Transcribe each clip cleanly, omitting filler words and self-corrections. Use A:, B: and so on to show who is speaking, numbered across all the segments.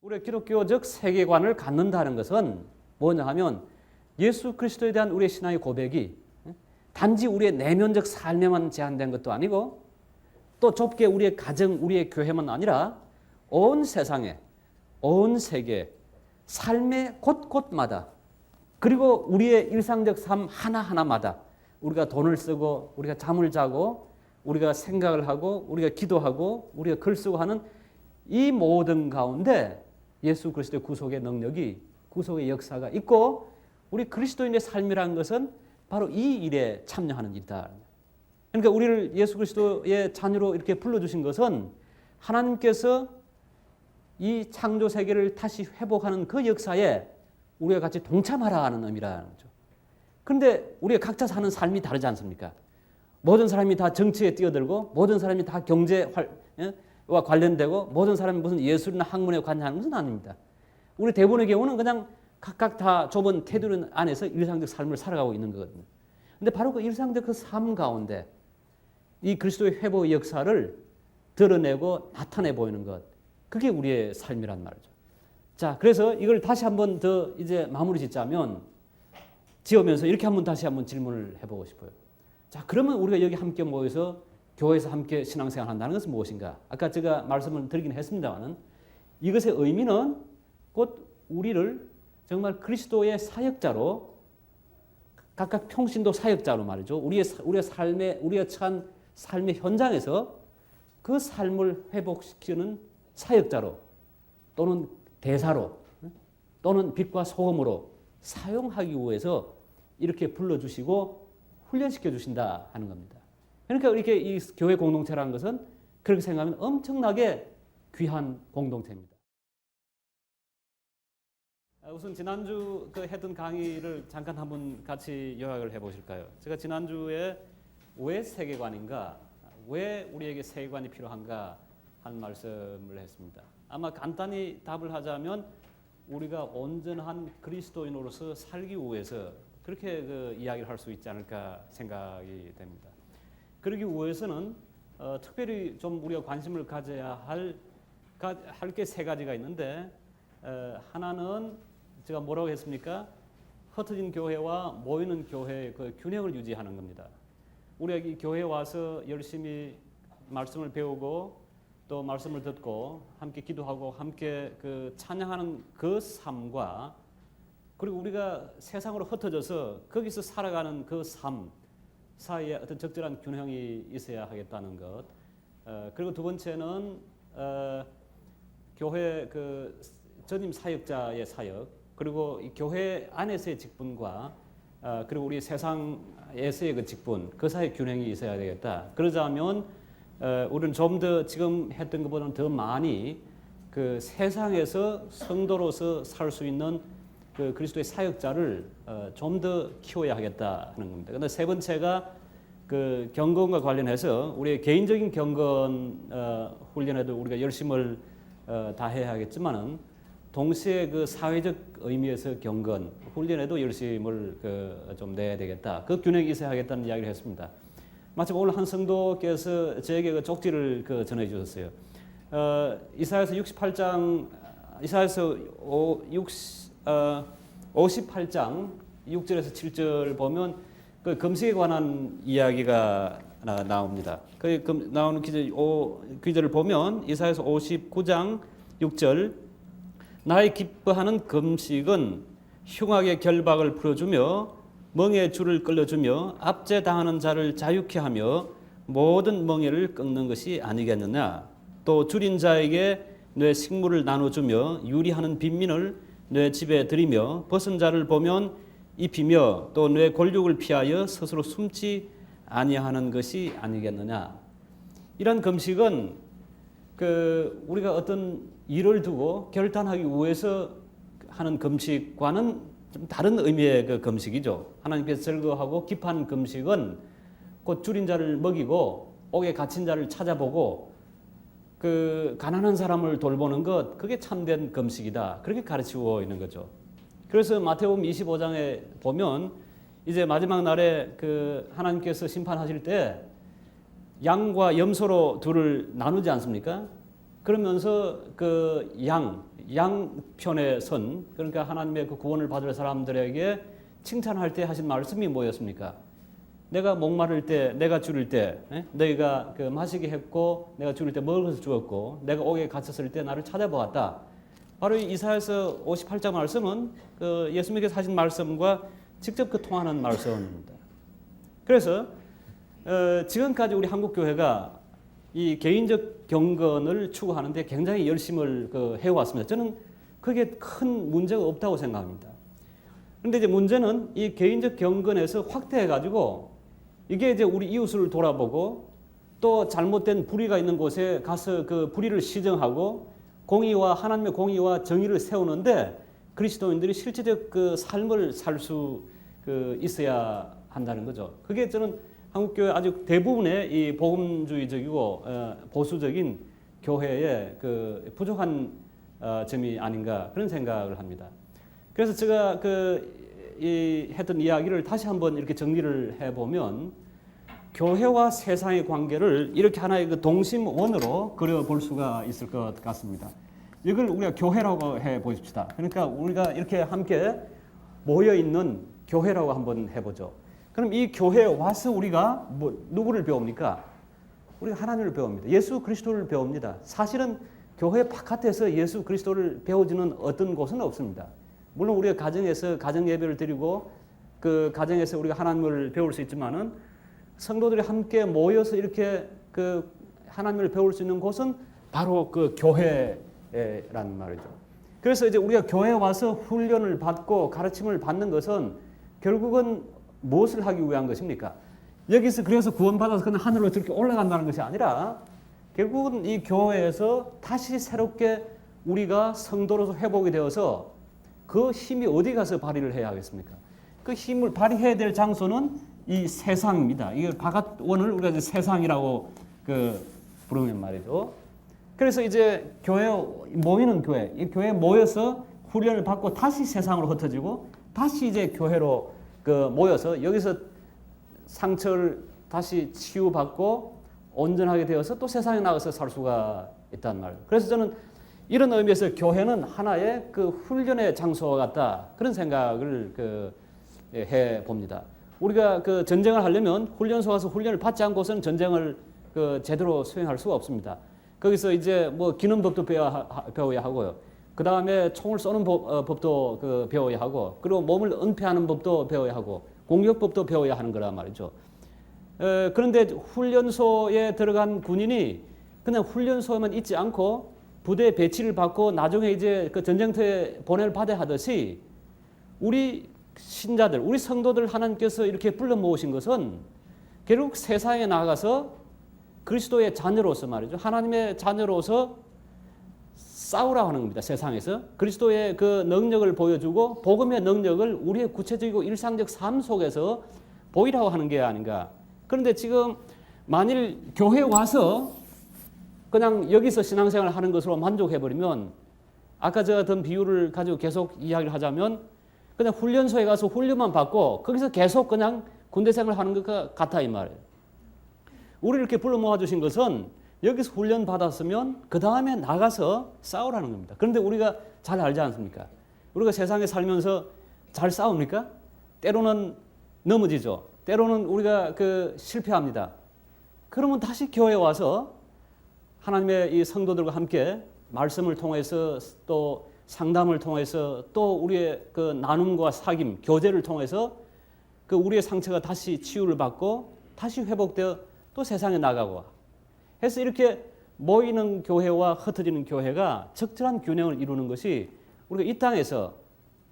A: 우리의 기독교적 세계관을 갖는다는 것은 뭐냐 하면 예수 그리스도에 대한 우리의 신앙의 고백이 단지 우리의 내면적 삶에만 제한된 것도 아니고 또 좁게 우리의 가정, 우리의 교회만 아니라 온 세상에, 온 세계, 삶의 곳곳마다 그리고 우리의 일상적 삶 하나하나마다 우리가 돈을 쓰고 우리가 잠을 자고 우리가 생각을 하고 우리가 기도하고 우리가 글 쓰고 하는 이 모든 가운데 예수 그리스도의 구속의 능력이 구속의 역사가 있고 우리 그리스도인의 삶이라는 것은 바로 이 일에 참여하는 일이다. 그러니까 우리를 예수 그리스도의 자녀로 이렇게 불러주신 것은 하나님께서 이 창조 세계를 다시 회복하는 그 역사에 우리가 같이 동참하라 하는 의미라는 거죠. 그런데 우리가 각자 사는 삶이 다르지 않습니까? 모든 사람이 다 정치에 뛰어들고 모든 사람이 다 경제와 관련되고 모든 사람이 무슨 예술이나 학문에 관여하는 것은 아닙니다. 우리 대부분의 경우는 그냥 각각 다 좁은 테두리 안에서 일상적 삶을 살아가고 있는 거거든요. 근데 바로 그 일상적 그 삶 가운데 이 그리스도의 회복의 역사를 드러내고 나타내 보이는 것, 그게 우리의 삶이란 말이죠. 자, 그래서 이걸 다시 한번 더 이제 마무리 짓자면 지으면서 이렇게 다시 한번 질문을 해보고 싶어요. 자, 그러면 우리가 여기 함께 모여서 교회에서 함께 신앙생활 한다는 것은 무엇인가? 아까 제가 말씀을 드리긴 했습니다만 이것의 의미는 곧 우리를 정말 그리스도의 사역자로 각각 평신도 사역자로 말이죠. 우리의 삶의 우리가 처한 삶의 현장에서 그 삶을 회복시키는 사역자로 또는 대사로 또는 빛과 소금으로 사용하기 위해서 이렇게 불러주시고 훈련시켜 주신다 하는 겁니다. 그러니까 이렇게 이 교회 공동체라는 것은 그렇게 생각하면 엄청나게 귀한 공동체입니다. 우선 지난주 했던 강의를 잠깐 한번 같이 요약을 해보실까요? 제가 지난주에 왜 세계관인가, 왜 우리에게 세계관이 필요한가 하는 말씀을 했습니다. 아마 간단히 답을 하자면 우리가 온전한 그리스도인으로서 살기 위해서 그렇게 이야기를 할 수 있지 않을까 생각이 됩니다. 그러기 위해서는 특별히 좀 우리가 관심을 가져야 할 게 세 가지가 있는데 하나는 제가 뭐라고 했습니까? 흩어진 교회와 모이는 교회의 그 균형을 유지하는 겁니다. 우리가 이 교회에 와서 열심히 말씀을 배우고 또 말씀을 듣고 함께 기도하고 함께 찬양하는 그 삶과 그리고 우리가 세상으로 흩어져서 거기서 살아가는 그 삶 사이에 어떤 적절한 균형이 있어야 하겠다는 것. 그리고 두 번째는 교회 전임 사역자의 사역 그리고 이 교회 안에서의 직분과 그리고 우리 세상에서의 그 직분 그 사이의 균형이 있어야 되겠다. 그러자면 우리는 좀 더 지금 했던 것보다는 더 많이 그 세상에서 성도로서 살 수 있는 그 그리스도의 사역자를 좀 더 키워야 하겠다 하는 겁니다. 그런데 세 번째가 그 경건과 관련해서 우리의 개인적인 경건 훈련에도 우리가 열심을 다해야 하겠지만은 동시에 그 사회적 의미에서 경건 훈련에도 열심을 좀 내야 되겠다. 그 균형이 있어야 하겠다는 이야기를 했습니다. 마침 오늘 한 성도께서 저에게 그 쪽지를 전해 주셨어요. 이사야서 58장, 이사야서 58장 6절에서 7절 보면 그 금식에 관한 이야기가 나옵니다. 그 나오는 기절을 보면 이사야서 59장 6절 나의 기뻐하는 금식은 흉악의 결박을 풀어주며 멍에 줄을 끌어주며 압제당하는 자를 자유케 하며 모든 멍에를 꺾는 것이 아니겠느냐. 또 줄인 자에게 내 식물을 나눠주며 유리하는 빈민을 내 집에 들이며 벗은 자를 보면 입히며 또 내 골육을 피하여 스스로 숨지 아니하는 것이 아니겠느냐. 이런 금식은 우리가 어떤 일을 두고 결단하기 위해서 하는 금식과는 좀 다른 의미의 그 금식이죠. 하나님께서 즐거워하고 기뻐하는 금식은 곧 줄인 자를 먹이고 옥에 갇힌 자를 찾아보고 가난한 사람을 돌보는 것, 그게 참된 금식이다. 그렇게 가르치고 있는 거죠. 그래서 마태복음 25장에 보면 이제 마지막 날에 하나님께서 심판하실 때 양과 염소로 둘을 나누지 않습니까? 그러면서 그 양편에 선, 그러니까 하나님의 그 구원을 받을 사람들에게 칭찬할 때 하신 말씀이 뭐였습니까? 내가 목마를 때, 내가 줄일 때, 너희가 그 마시게 했고, 내가 줄일 때 먹을 것을 주었고, 내가 옥에 갇혔을 때 나를 찾아보았다. 바로 이 이사야서 58장 말씀은 그 예수님께서 하신 말씀과 직접 그 통하는 말씀입니다. 그래서 지금까지 우리 한국 교회가 이 개인적 경건을 추구하는데 굉장히 열심을 해왔습니다. 저는 그게 큰 문제가 없다고 생각합니다. 그런데 이제 문제는 이 개인적 경건에서 확대해가지고 이게 이제 우리 이웃을 돌아보고 또 잘못된 불의가 있는 곳에 가서 그 불의를 시정하고 공의와 하나님의 공의와 정의를 세우는데 그리스도인들이 실제적 그 삶을 살 수 있어야 한다는 거죠. 그게 저는 한국교회 아주 대부분의 이 복음주의적이고 보수적인 교회의 그 부족한 점이 아닌가 그런 생각을 합니다. 그래서 제가 했던 이야기를 다시 한번 이렇게 정리를 해보면 교회와 세상의 관계를 이렇게 하나의 그 동심원으로 그려볼 수가 있을 것 같습니다. 이걸 우리가 교회라고 해 보십시다. 그러니까 우리가 이렇게 함께 모여 있는 교회라고 한번 해보죠. 그럼 이 교회에 와서 우리가 누구를 배웁니까? 우리가 하나님을 배웁니다. 예수 그리스도를 배웁니다. 사실은 교회 바깥에서 예수 그리스도를 배워주는 어떤 곳은 없습니다. 물론 우리가 가정에서 가정 예배를 드리고 그 가정에서 우리가 하나님을 배울 수 있지만은 성도들이 함께 모여서 이렇게 그 하나님을 배울 수 있는 곳은 바로 그 교회라는 말이죠. 그래서 이제 우리가 교회에 와서 훈련을 받고 가르침을 받는 것은 결국은 무엇을 하기 위한 것입니까? 여기서 그래서 구원받아서 그냥 하늘로 저렇게 올라간다는 것이 아니라 결국은 이 교회에서 다시 새롭게 우리가 성도로서 회복이 되어서 그 힘이 어디 가서 발휘를 해야 하겠습니까? 그 힘을 발휘해야 될 장소는 이 세상입니다. 이걸 바깥원을 우리가 이제 세상이라고 부르는 말이죠. 그래서 이제 교회 모이는 교회, 이 교회에 모여서 훈련을 받고 다시 세상으로 흩어지고 다시 이제 교회로 모여서 여기서 상처를 다시 치유받고 온전하게 되어서 또 세상에 나가서 살 수가 있단 말이에요. 그래서 저는 이런 의미에서 교회는 하나의 그 훈련의 장소와 같다 그런 생각을 해 봅니다. 우리가 그 전쟁을 하려면 훈련소 가서 훈련을 받지 않고서는 전쟁을 제대로 수행할 수가 없습니다. 거기서 이제 뭐 기능법도 배워야 하고요. 그 다음에 총을 쏘는 법도 배워야 하고, 그리고 몸을 은폐하는 법도 배워야 하고, 공격법도 배워야 하는 거란 말이죠. 그런데 훈련소에 들어간 군인이 그냥 훈련소에만 있지 않고 부대 배치를 받고 나중에 이제 그 전쟁터에 보내를 받아야 하듯이 우리 신자들, 우리 성도들 하나님께서 이렇게 불러 모으신 것은 결국 세상에 나가서 그리스도의 자녀로서 말이죠. 하나님의 자녀로서 싸우라고 하는 겁니다. 세상에서. 그리스도의 그 능력을 보여주고 복음의 능력을 우리의 구체적이고 일상적 삶 속에서 보이라고 하는 게 아닌가. 그런데 지금 만일 교회에 와서 그냥 여기서 신앙생활을 하는 것으로 만족해버리면 아까 제가 든 비유를 가지고 계속 이야기를 하자면 그냥 훈련소에 가서 훈련만 받고 거기서 계속 그냥 군대 생활을 하는 것 같아 이 말이에요. 우리를 이렇게 불러 모아주신 것은 여기서 훈련 받았으면 그 다음에 나가서 싸우라는 겁니다. 그런데 우리가 잘 알지 않습니까? 우리가 세상에 살면서 잘 싸웁니까? 때로는 넘어지죠. 때로는 우리가 실패합니다. 그러면 다시 교회에 와서 하나님의 이 성도들과 함께 말씀을 통해서 또 상담을 통해서 또 우리의 나눔과 사귐, 교제를 통해서 우리의 상처가 다시 치유를 받고 다시 회복되어 또 세상에 나가고 해서 이렇게 모이는 교회와 흩어지는 교회가 적절한 균형을 이루는 것이 우리가 이 땅에서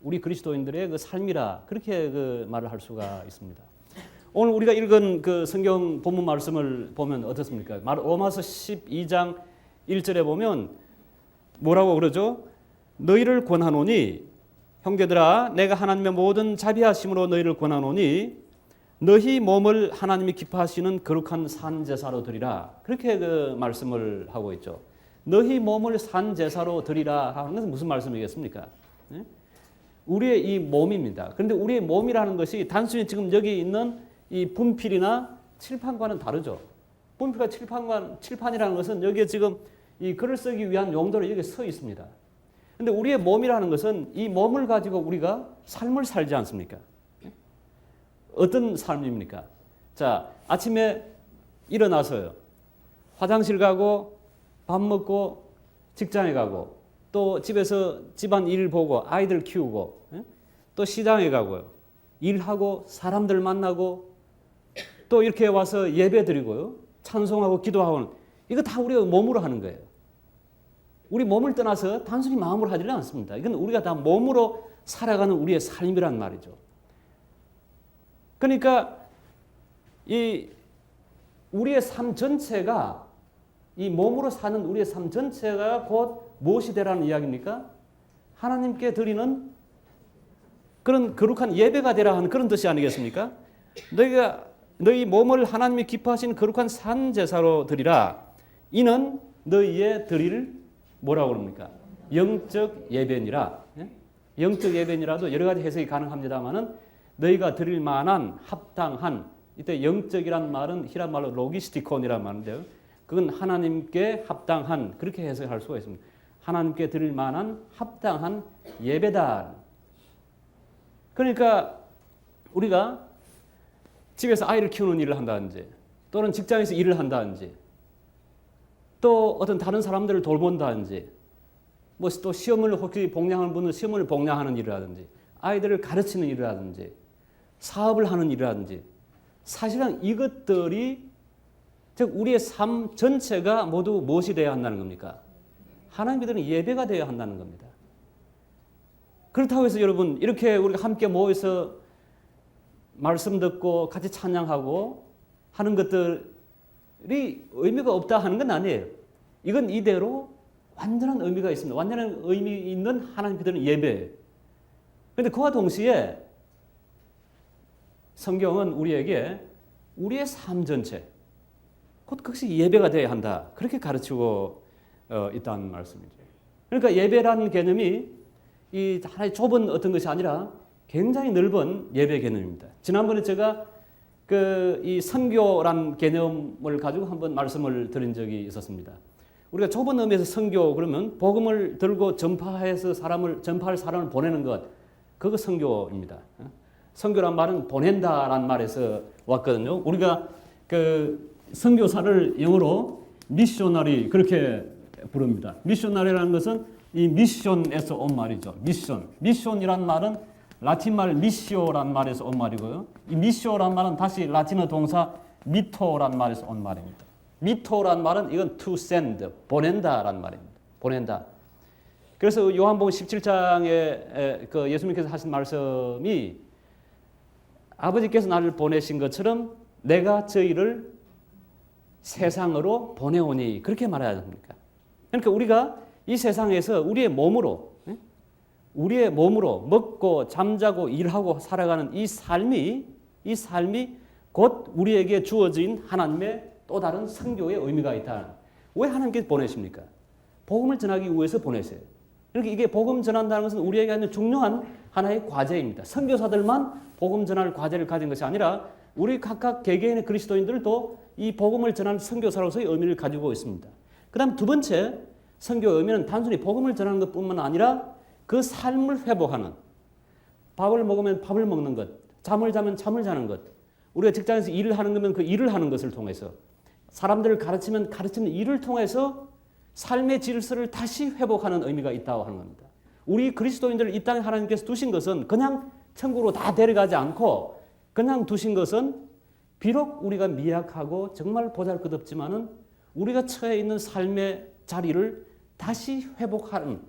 A: 우리 그리스도인들의 삶이라 그렇게 말을 할 수가 있습니다. 오늘 우리가 읽은 성경 본문 말씀을 보면 어떻습니까? 로마서 12장 1절에 보면 뭐라고 그러죠? 너희를 권하노니 형제들아 내가 하나님의 모든 자비하심으로 너희를 권하노니 너희 몸을 하나님이 기뻐하시는 거룩한 산제사로 드리라. 그렇게 말씀을 하고 있죠. 너희 몸을 산제사로 드리라 하는 것은 무슨 말씀이겠습니까? 우리의 이 몸입니다. 그런데 우리의 몸이라는 것이 단순히 지금 여기 있는 이 분필이나 칠판과는 다르죠. 분필과 칠판이라는 것은 여기에 지금 이 글을 쓰기 위한 용도로 여기 서 있습니다. 근데 우리의 몸이라는 것은 이 몸을 가지고 우리가 삶을 살지 않습니까? 어떤 삶입니까? 자, 아침에 일어나서요. 화장실 가고 밥 먹고 직장에 가고 또 집에서 집안 일 보고 아이들 키우고 또 시장에 가고요. 일하고 사람들 만나고 또 이렇게 와서 예배 드리고요. 찬송하고 기도하고 이거 다 우리가 몸으로 하는 거예요. 우리 몸을 떠나서 단순히 마음으로 하지는 않습니다. 이건 우리가 다 몸으로 살아가는 우리의 삶이란 말이죠. 그러니까 이 우리의 삶 전체가 이 몸으로 사는 우리의 삶 전체가 곧 무엇이 되라는 이야기입니까? 하나님께 드리는 그런 거룩한 예배가 되라 하는 그런 뜻이 아니겠습니까? 너희 몸을 하나님이 기뻐하시는 거룩한 산 제사로 드리라. 이는 너희의 드릴 뭐라고 그럽니까? 영적 예배니라. 영적 예배니라도 여러 가지 해석이 가능합니다만은 너희가 드릴 만한 합당한 이때 영적이란 말은 히라 말로 로기스티콘이란 말인데요. 그건 하나님께 합당한 그렇게 해석할 수가 있습니다. 하나님께 드릴 만한 합당한 예배다. 그러니까 우리가 집에서 아이를 키우는 일을 한다든지 또는 직장에서 일을 한다든지 또 어떤 다른 사람들을 돌본다든지 뭐 또 시험을 혹시 복량하는 분은 시험을 복량하는 일이라든지 아이들을 가르치는 일이라든지 사업을 하는 일이라든지 사실은 이것들이 즉 우리의 삶 전체가 모두 무엇이 되어야 한다는 겁니까? 하나님께 드리는 예배가 되어야 한다는 겁니다. 그렇다고 해서 여러분 이렇게 우리가 함께 모여서 말씀 듣고 같이 찬양하고 하는 것들이 의미가 없다 하는 건 아니에요. 이건 이대로 완전한 의미가 있습니다. 완전한 의미 있는 하나님께 드리는 예배예요. 그런데 그와 동시에 성경은 우리에게 우리의 삶 전체 곧 그것이 예배가 되어야 한다. 그렇게 가르치고 있다는 말씀이죠. 그러니까 예배라는 개념이 이 하나의 좁은 어떤 것이 아니라 굉장히 넓은 예배 개념입니다. 지난번에 제가 이 선교란 개념을 가지고 한번 말씀을 드린 적이 있었습니다. 우리가 좁은 의미에서 선교 그러면 복음을 들고 전파할 사람을 보내는 것, 그거 선교입니다. 선교란 말은 보낸다란 말에서 왔거든요. 우리가 선교사를 영어로 미셔너리 그렇게 부릅니다. 미셔너리라는 것은 이 미션에서 온 말이죠. 미션이란 말은 라틴 말 미시오란 말에서 온 말이고요. 이 미시오란 말은 다시 라틴어 동사 미토란 말에서 온 말입니다. 미토란 말은 이건 to send, 보낸다란 말입니다. 보낸다. 그래서 요한복음 17장에 예수님께서 하신 말씀이 아버지께서 나를 보내신 것처럼 내가 저희를 세상으로 보내오니 그렇게 말해야 합니까? 그러니까 우리가 이 세상에서 우리의 몸으로 먹고 잠자고 일하고 살아가는 이 삶이 곧 우리에게 주어진 하나님의 또 다른 선교의 의미가 있다. 왜 하나님께서 보내십니까? 복음을 전하기 위해서 보내세요. 그러니까 이게 복음 전한다는 것은 우리에게 아주 중요한 하나의 과제입니다. 선교사들만 복음 전할 과제를 가진 것이 아니라 우리 각각 개개인의 그리스도인들도 이 복음을 전하는 선교사로서의 의미를 가지고 있습니다. 그 다음 두 번째 선교의 의미는 단순히 복음을 전하는 것뿐만 아니라 그 삶을 회복하는, 밥을 먹으면 밥을 먹는 것, 잠을 자면 잠을 자는 것, 우리가 직장에서 일을 하는 거면 그 일을 하는 것을 통해서, 사람들을 가르치면 가르치는 일을 통해서 삶의 질서를 다시 회복하는 의미가 있다고 하는 겁니다. 우리 그리스도인들을 이 땅에 하나님께서 두신 것은 그냥 천국으로 다 데려가지 않고 그냥 두신 것은 비록 우리가 미약하고 정말 보잘것없지만은 우리가 처해 있는 삶의 자리를 다시 회복하는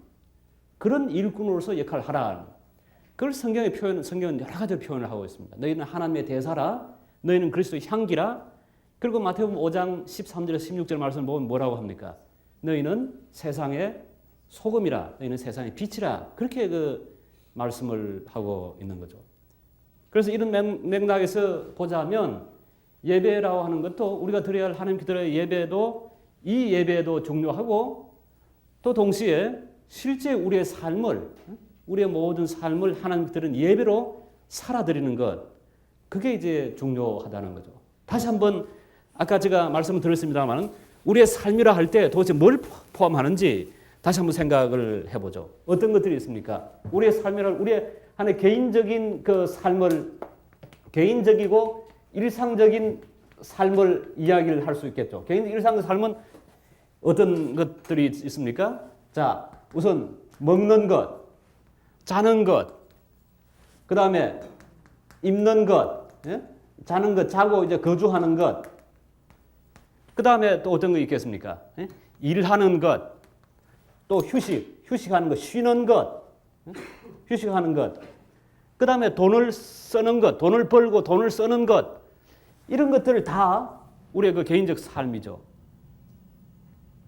A: 그런 일꾼으로서 역할을 하라. 그걸 성경은 여러 가지 표현을 하고 있습니다. 너희는 하나님의 대사라, 너희는 그리스도의 향기라. 그리고 마태복음 5장 13절에서 16절 말씀을 보면 뭐라고 합니까? 너희는 세상의 소금이라, 너희는 세상의 빛이라. 그렇게 말씀을 하고 있는 거죠. 그래서 이런 맥락에서 보자면 예배라고 하는 것도 우리가 드려야 할 하나님께 드려야 할 예배도 이 예배도 중요하고 또 동시에 실제 우리의 삶을, 우리의 모든 삶을 하나님께 드리는 예배로 살아드리는 것, 그게 이제 중요하다는 거죠. 다시 한번 아까 제가 말씀을 드렸습니다만 우리의 삶이라 할 때 도대체 뭘 포함하는지 다시 한번 생각을 해보죠. 어떤 것들이 있습니까? 우리의 삶이라 우리의 하나의 개인적인 그 삶을 개인적이고 일상적인 삶을 이야기를 할 수 있겠죠. 개인 일상적 삶은 어떤 것들이 있습니까? 자, 우선 먹는 것, 자는 것, 그 다음에 입는 것, 예? 자는 것, 자고 이제 거주하는 것, 그 다음에 또 어떤 거 있겠습니까? 예? 일하는 것, 또 휴식하는 것, 쉬는 것, 예? 휴식하는 것, 그 다음에 돈을 쓰는 것, 돈을 벌고 돈을 쓰는 것, 이런 것들을 다 우리의 그 개인적 삶이죠.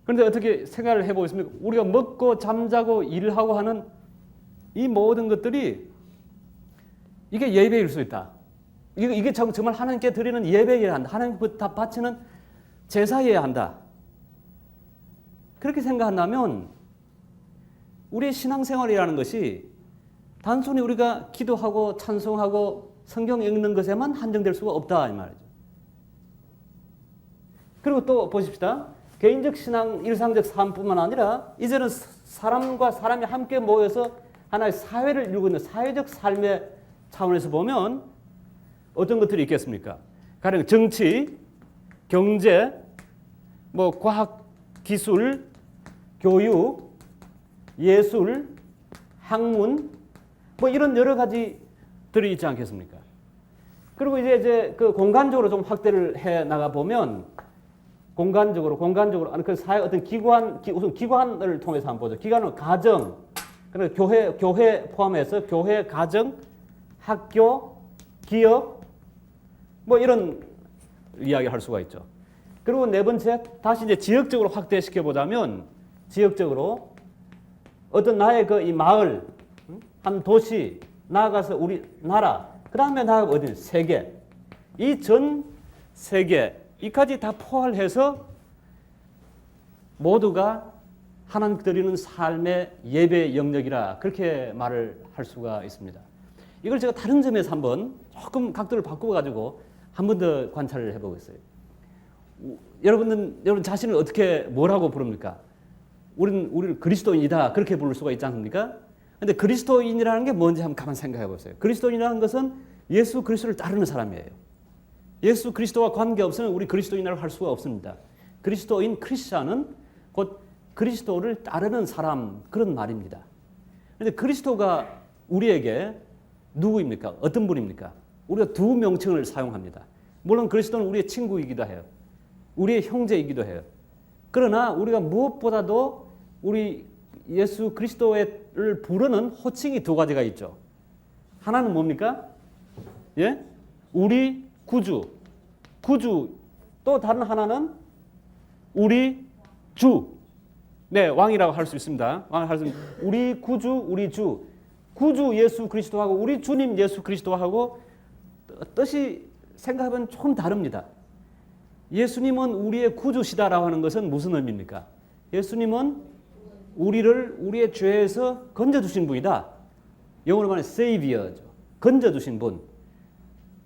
A: 그런데 어떻게 생각을 해보겠습니까? 우리가 먹고 잠자고 일하고 하는 이 모든 것들이 이게 예배일 수 있다. 이게 정말 하나님께 드리는 예배여야 한다. 하나님께 다 바치는 제사여야 한다. 그렇게 생각한다면 우리의 신앙생활이라는 것이 단순히 우리가 기도하고 찬송하고 성경 읽는 것에만 한정될 수가 없다 이 말이죠. 그리고 또 보십시다. 개인적 신앙, 일상적 삶뿐만 아니라 이제는 사람과 사람이 함께 모여서 하나의 사회를 이루고 있는 사회적 삶의 차원에서 보면 어떤 것들이 있겠습니까? 가령 정치, 경제, 뭐 과학, 기술, 교육, 예술, 학문, 뭐 이런 여러 가지들이 있지 않겠습니까? 그리고 이제 그 공간적으로 좀 확대를 해 나가 보면 공간적으로 아니 그 사회 어떤 우선 기관을 통해서 한번 보죠. 기관은 가정, 그리고 교회 포함해서 교회, 가정, 학교, 기업, 뭐 이런 이야기를 할 수가 있죠. 그리고 네 번째 다시 이제 지역적으로 확대시켜 보자면 지역적으로 어떤 나의 그 이 마을, 한 도시, 나아가서 우리 나라, 그 다음에 나아가 어디 세계, 이 전 세계 이까지 다 포괄해서 모두가 하나님 드리는 삶의 예배 영역이라 그렇게 말을 할 수가 있습니다. 이걸 제가 다른 점에서 한번 조금 각도를 바꿔가지고 한 번 더 관찰을 해보겠어요. 여러분 자신을 어떻게 뭐라고 부릅니까? 우리는 그리스도인이다 그렇게 부를 수가 있지 않습니까? 근데 그리스도인이라는 게 뭔지 한번 가만 생각해 보세요. 그리스도인이라는 것은 예수 그리스도를 따르는 사람이에요. 예수 그리스도와 관계없으면 우리 그리스도인이라고 할 수가 없습니다. 그리스도인 크리스찬은 곧 그리스도를 따르는 사람 그런 말입니다. 그런데 그리스도가 우리에게 누구입니까? 어떤 분입니까? 우리가 두 명칭을 사용합니다. 물론 그리스도는 우리의 친구이기도 해요. 우리의 형제이기도 해요. 그러나 우리가 무엇보다도 우리 예수 그리스도를 부르는 호칭이 두 가지가 있죠. 하나는 뭡니까? 예? 우리 구주. 또 다른 하나는 우리 주. 네, 왕이라고 할 수 있습니다. 우리 구주, 우리 주. 구주 예수 그리스도하고 우리 주님 예수 그리스도하고 뜻이 생각하면 조금 다릅니다. 예수님은 우리의 구주시다라고 하는 것은 무슨 의미입니까? 예수님은 우리를 우리의 죄에서 건져주신 분이다. 영어로 말하면 Savior죠. 건져주신 분.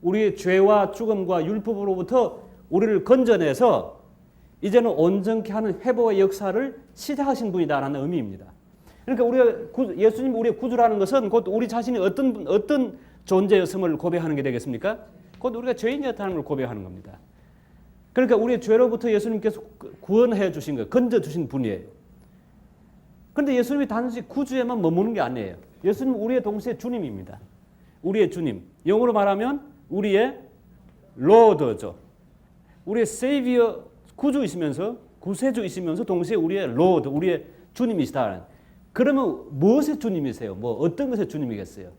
A: 우리의 죄와 죽음과 율법으로부터 우리를 건져내서 이제는 온전케 하는 회복의 역사를 시작하신 분이다라는 의미입니다. 그러니까 우리가 예수님 우리의 구주라는 것은 곧 우리 자신이 어떤 존재였음을 고백하는 게 되겠습니까? 곧 우리가 죄인이었다는 걸 고백하는 겁니다. 그러니까 우리의 죄로부터 예수님께서 구원해 주신 거, 건져 주신 분이에요. 그런데 예수님이 단지 구주에만 머무는 게 아니에요. 예수님은 우리의 동시에 주님입니다. 우리의 주님. 영어로 말하면 우리의 로드죠. 우리의 세이비어 구주이시면서 구세주이시면서 동시에 우리의 로드, 우리의 주님이시다. 그러면 무엇의 주님이세요? 뭐 어떤 것의 주님이겠어요?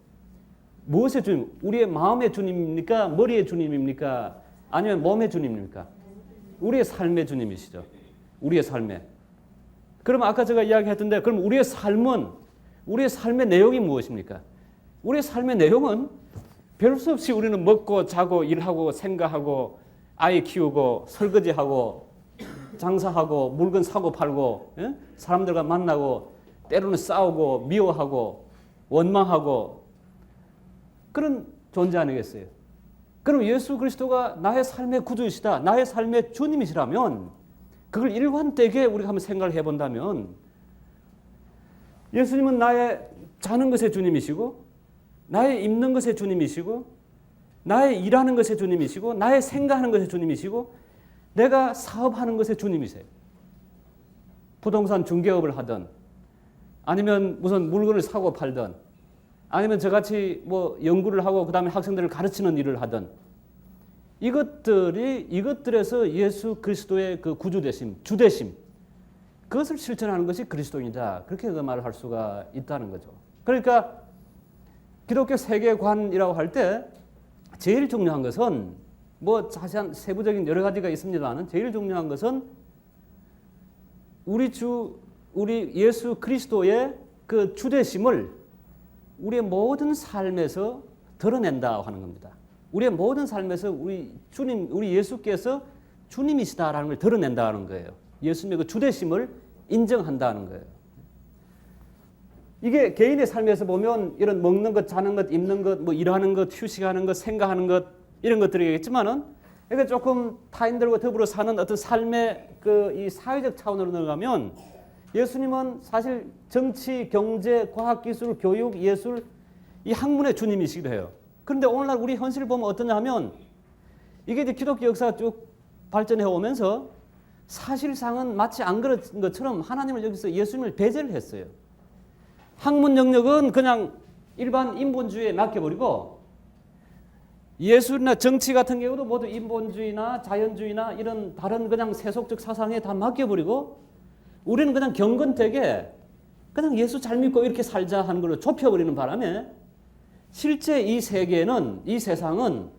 A: 무엇의 주님? 우리의 마음의 주님입니까? 머리의 주님입니까? 아니면 몸의 주님입니까? 우리의 삶의 주님이시죠. 우리의 삶의. 그럼 아까 제가 이야기했던데 그럼 우리의 삶의 내용이 무엇입니까? 우리의 삶의 내용은 별 수 없이 우리는 먹고 자고 일하고 생각하고 아이 키우고 설거지하고 장사하고 물건 사고 팔고 예? 사람들과 만나고 때로는 싸우고 미워하고 원망하고 그런 존재 아니겠어요? 그럼 예수 그리스도가 나의 삶의 구주이시다. 나의 삶의 주님이시라면 그걸 일관되게 우리가 한번 생각을 해본다면 예수님은 나의 자는 것의 주님이시고 나의 입는 것의 주님이시고 나의 일하는 것의 주님이시고 나의 생각하는 것의 주님이시고 내가 사업하는 것의 주님이세요. 부동산 중개업을 하든 아니면 무슨 물건을 사고 팔든 아니면 저같이 뭐 연구를 하고 그다음에 학생들을 가르치는 일을 하든 이것들에서 예수 그리스도의 그 구주되심, 주되심 그것을 실천하는 것이 그리스도인이다. 그렇게 그 말을 할 수가 있다는 거죠. 그러니까 기독교 세계관이라고 할 때 제일 중요한 것은 뭐 자세한 세부적인 여러 가지가 있습니다만 제일 중요한 것은 우리 예수 그리스도의 그 주되심을 우리의 모든 삶에서 드러낸다 하는 겁니다. 우리의 모든 삶에서 우리 예수께서 주님이시다라는 걸 드러낸다는 거예요. 예수님의 그 주되심을 인정한다는 거예요. 이게 개인의 삶에서 보면 이런 먹는 것, 자는 것, 입는 것, 뭐 일하는 것, 휴식하는 것, 생각하는 것 이런 것들이겠지만은 이게 조금 타인들과 더불어 사는 어떤 삶의 그 이 사회적 차원으로 들어가면 예수님은 사실 정치, 경제, 과학, 기술, 교육, 예술 이 학문의 주님이시기도 해요. 그런데 오늘날 우리 현실을 보면 어떠냐 하면 이게 이제 기독교 역사가 쭉 발전해 오면서 사실상은 마치 안 그런 것처럼 하나님을 여기서 예수님을 배제를 했어요. 학문 영역은 그냥 일반 인본주의에 맡겨버리고 예술이나 정치 같은 경우도 모두 인본주의나 자연주의나 이런 다른 그냥 세속적 사상에 다 맡겨버리고 우리는 그냥 경건되게 그냥 예수 잘 믿고 이렇게 살자 하는 걸로 좁혀버리는 바람에 실제 이 세계는 이 세상은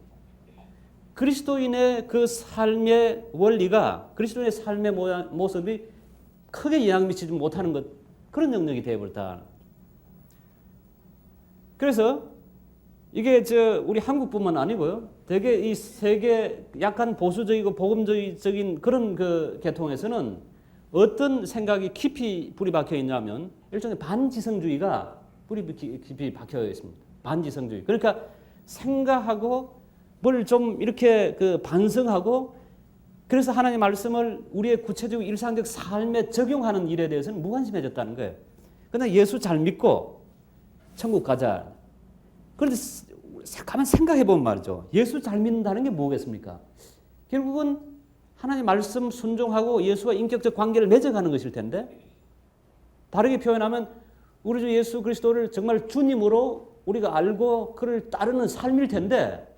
A: 그리스도인의 그 삶의 원리가 그리스도인의 삶의 모습이 크게 영향 미치지 못하는 것 그런 영역이 되어버렸다. 그래서 이게 우리 한국뿐만 아니고요. 되게 이 세계 약간 보수적이고 복음주의적인 그런 그 계통에서는 어떤 생각이 깊이 뿌리 박혀 있냐면 일종의 반지성주의가 뿌리 깊이 박혀 있습니다. 반지성주의. 그러니까 생각하고 뭘 좀 이렇게 그 반성하고 그래서 하나님의 말씀을 우리의 구체적 일상적 삶에 적용하는 일에 대해서는 무관심해졌다는 거예요. 그러나 예수 잘 믿고 천국 가자. 그런데 가만 생각해 보면 말이죠. 예수 잘 믿는다는 게 뭐겠습니까? 결국은 하나님 말씀 순종하고 예수와 인격적 관계를 맺어가는 것일 텐데 다르게 표현하면 우리 주 예수 그리스도를 정말 주님으로 우리가 알고 그를 따르는 삶일 텐데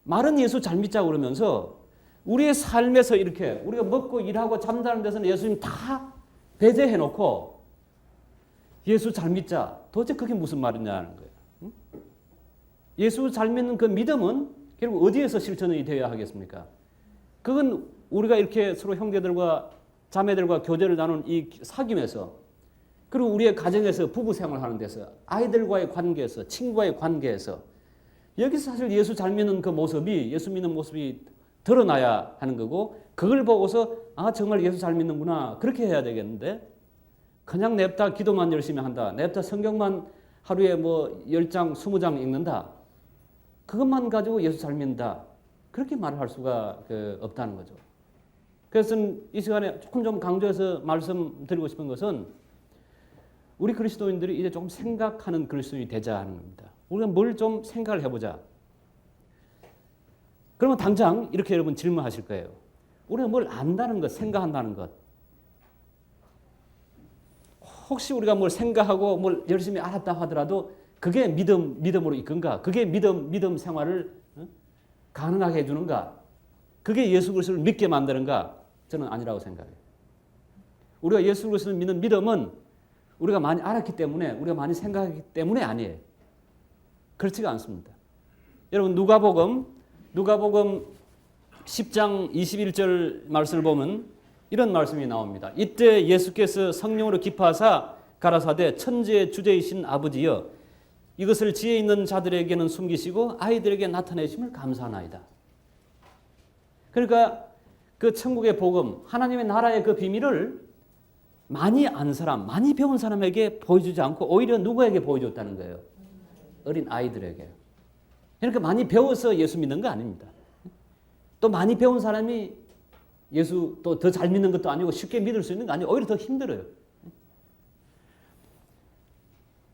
A: 말은 예수 잘 믿자고 그러면서 우리의 삶에서 이렇게 우리가 먹고 일하고 잠자는 데서는 예수님 다 배제해 놓고 예수 잘 믿자. 도대체 그게 무슨 말이냐는 거예요. 예수 잘 믿는 그 믿음은 결국 어디에서 실천이 되어야 하겠습니까? 그건 우리가 이렇게 서로 형제들과 자매들과 교제를 나눈 이 사귐에서 그리고 우리의 가정에서 부부 생활하는 데서 아이들과의 관계에서 친구와의 관계에서 여기서 사실 예수 잘 믿는 그 모습이 예수 믿는 모습이 드러나야 하는 거고 그걸 보고서 아 정말 예수 잘 믿는구나 그렇게 해야 되겠는데 그냥 냅다 기도만 열심히 한다. 냅다 성경만 하루에 뭐 10장 20장 읽는다. 그것만 가지고 예수 잘 믿는다. 그렇게 말을 할 수가 없다는 거죠. 그래서 이 시간에 조금 좀 강조해서 말씀드리고 싶은 것은 우리 그리스도인들이 이제 조금 생각하는 그리스도인이 되자 하는 겁니다. 우리가 뭘 좀 생각을 해보자. 그러면 당장 이렇게 여러분 질문하실 거예요. 우리가 뭘 안다는 것, 생각한다는 것. 혹시 우리가 뭘 생각하고 뭘 열심히 알았다 하더라도 그게 믿음으로 이끈가? 그게 믿음 생활을 가능하게 해주는가? 그게 예수 그리스도를 믿게 만드는가? 저는 아니라고 생각해요. 우리가 예수 그리스도를 믿는 믿음은 우리가 많이 알았기 때문에 우리가 많이 생각하기 때문에 아니에요. 그렇지가 않습니다. 여러분 누가복음 10장 21절 말씀을 보면 이런 말씀이 나옵니다. 이때 예수께서 성령으로 기뻐하사 가라사대 천지의 주제이신 아버지여 이것을 지혜 있는 자들에게는 숨기시고 아이들에게 나타내심을 감사하나이다. 그러니까 그 천국의 복음, 하나님의 나라의 그 비밀을 많이 안 사람, 많이 배운 사람에게 보여주지 않고 오히려 누구에게 보여줬다는 거예요? 어린 아이들에게. 그러니까 많이 배워서 예수 믿는 거 아닙니다. 또 많이 배운 사람이 예수 또 더 잘 믿는 것도 아니고 쉽게 믿을 수 있는 거 아니고 오히려 더 힘들어요.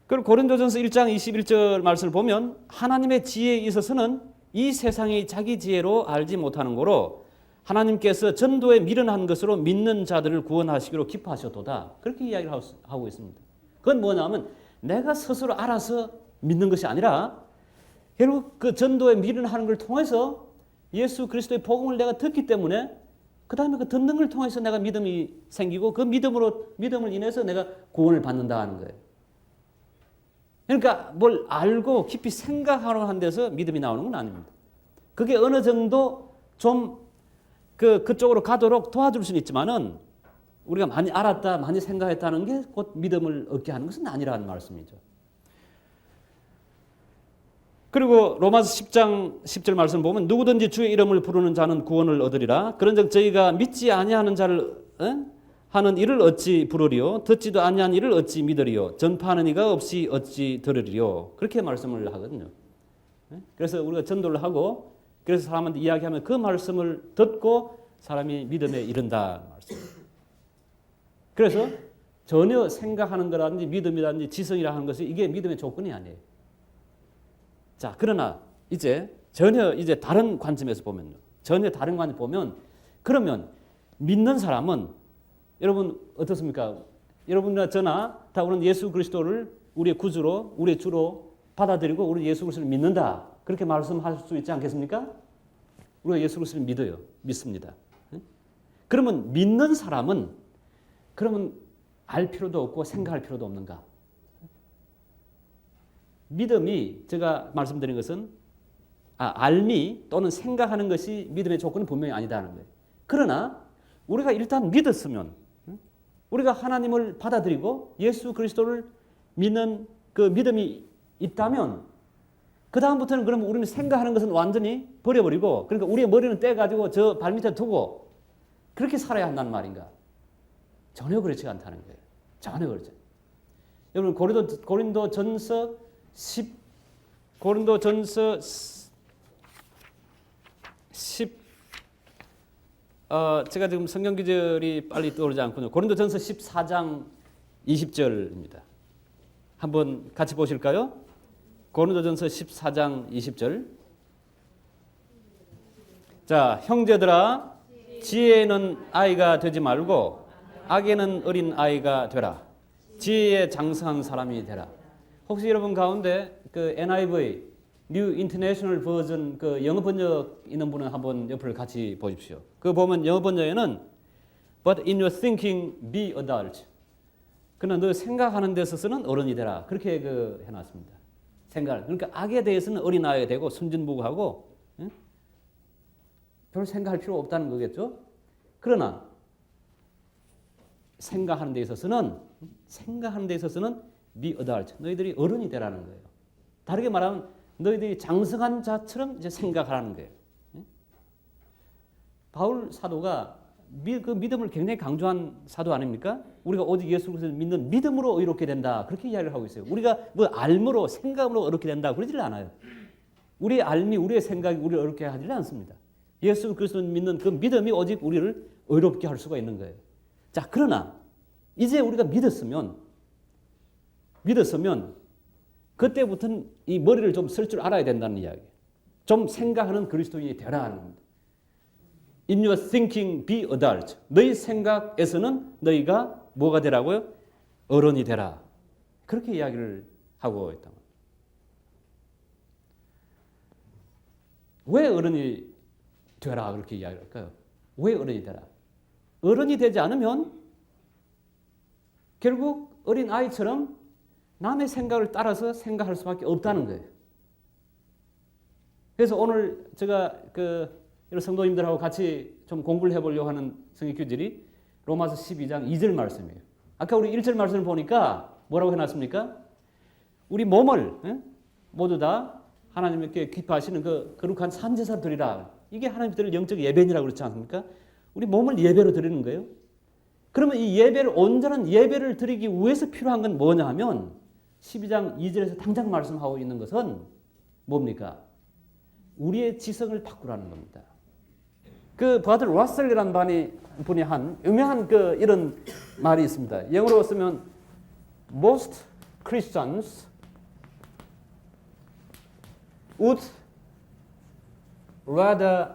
A: 그리고 고린도전서 1장 21절 말씀을 보면 하나님의 지혜에 있어서는 이 세상이 자기 지혜로 알지 못하는 거로 하나님께서 전도에 미련한 것으로 믿는 자들을 구원하시기로 기뻐하셨도다. 그렇게 이야기를 하고 있습니다. 그건 뭐냐면 내가 스스로 알아서 믿는 것이 아니라 결국 그 전도에 미련하는 걸 통해서 예수 그리스도의 복음을 내가 듣기 때문에 그 다음에 그 듣는 걸 통해서 내가 믿음이 생기고 그 믿음을 인해서 내가 구원을 받는다 하는 거예요. 그러니까 뭘 알고 깊이 생각하러 한 데서 믿음이 나오는 건 아닙니다. 그게 어느 정도 좀 그쪽으로 가도록 도와줄 수는 있지만은 우리가 많이 알았다, 많이 생각했다는 게 곧 믿음을 얻게 하는 것은 아니라는 말씀이죠. 그리고 로마서 10장 10절 말씀 보면 누구든지 주의 이름을 부르는 자는 구원을 얻으리라. 그런즉 저희가 믿지 아니하는 자를 하는 일을 어찌 부르리요? 듣지도 아니한 일을 어찌 믿으리요? 전파하는 이가 없이 어찌 들으리요? 그렇게 말씀을 하거든요. 그래서 우리가 전도를 하고 그래서 사람한테 이야기하면 그 말씀을 듣고 사람이 믿음에 이른다 말씀. 그래서 전혀 생각하는 거라든지 믿음이라든지 지성이라 하는 것이 이게 믿음의 조건이 아니에요. 자, 그러나 이제 전혀 이제 다른 관점에서 보면요. 전혀 다른 관점 보면 그러면 믿는 사람은 여러분 어떻습니까? 여러분이나 저나 다 우리는 예수 그리스도를 우리의 구주로, 우리의 주로 받아들이고 우리 예수 그리스도를 믿는다. 그렇게 말씀할 수 있지 않겠습니까? 우리가 예수 그리스도를 믿어요. 믿습니다. 그러면 믿는 사람은 그러면 알 필요도 없고 생각할 필요도 없는가? 믿음이 제가 말씀드린 것은 알미 또는 생각하는 것이 믿음의 조건은 분명히 아니다는 거예요. 그러나 우리가 일단 믿었으면 우리가 하나님을 받아들이고 예수 그리스도를 믿는 그 믿음이 있다면 그 다음부터는 그러면 우리는 생각하는 것은 완전히 버려버리고 그러니까 우리의 머리는 떼가지고 저 발밑에 두고 그렇게 살아야 한다는 말인가? 전혀 그렇지 않다는 거예요. 전혀 그렇지. 여러분 고린도전서 10 제가 지금 성경 구절이 빨리 떠오르지 않군요. 고린도전서 14장 20절입니다. 한번 같이 보실까요? 고린도전서 14장 20절. 자, 형제들아 지혜는 아이가 되지 말고 악에는 어린 아이가 되라. 지혜에 장성한 사람이 되라. 혹시 여러분 가운데 그 NIV New International Version 그 영어 번역 있는 분은 한번 옆을 같이 보십시오. 그 보면 영어 번역에는 But in your thinking be adult. 그러나 너 생각하는 데 있어서는 어른이 되라. 그렇게 그 해놨습니다. 생각. 그러니까 악에 대해서는 어린 아이가 되고 순진무구하고 별 생각할 필요 없다는 거겠죠. 그러나 생각하는 데 있어서는 be adult. 너희들이 어른이 되라는 거예요. 다르게 말하면 너희들이 장성한 자처럼 이제 생각하라는 거예요. 바울 사도가 그 믿음을 굉장히 강조한 사도 아닙니까? 우리가 오직 예수 그리스도를 믿는 믿음으로 의롭게 된다. 그렇게 이야기를 하고 있어요. 우리가 뭐 알므로 생각으로 의롭게 된다. 그러지를 않아요. 우리의 알미, 우리의 생각이 우리를 의롭게 하지를 않습니다. 예수 그리스도를 믿는 그 믿음이 오직 우리를 의롭게 할 수가 있는 거예요. 자, 그러나 이제 우리가 믿었으면 그때부터는 이 머리를 좀 쓸 줄 알아야 된다는 이야기예요. 좀 생각하는 그리스도인이 되라 하는 겁니다. In your thinking be adult. 너희 생각에서는 너희가 뭐가 되라고요? 어른이 되라. 그렇게 이야기를 하고 있다. 왜 어른이 되라 그렇게 이야기할까요? 왜 어른이 되라? 어른이 되지 않으면 결국 어린 아이처럼 남의 생각을 따라서 생각할 수밖에 없다는 거예요. 그래서 오늘 제가 여러 성도님들하고 같이 좀 공부를 해보려고 하는 성경 규절이 로마서 12장 2절 말씀이에요. 아까 우리 1절 말씀을 보니까 뭐라고 해놨습니까? 우리 몸을 모두 다 하나님께 기뻐하시는 그 거룩한 산제사 드리라. 이게 하나님 드릴 영적 예배니라고 그렇지 않습니까? 우리 몸을 예배로 드리는 거예요. 그러면 이 예배를 온전한 예배를 드리기 위해서 필요한 건 뭐냐 하면 12장 2절에서 당장 말씀하고 있는 것은 뭡니까? 우리의 지성을 바꾸라는 겁니다. 그 버트 러셀이라는 분이 한 유명한 그 이런 말이 있습니다. 영어로 쓰면 most Christians would rather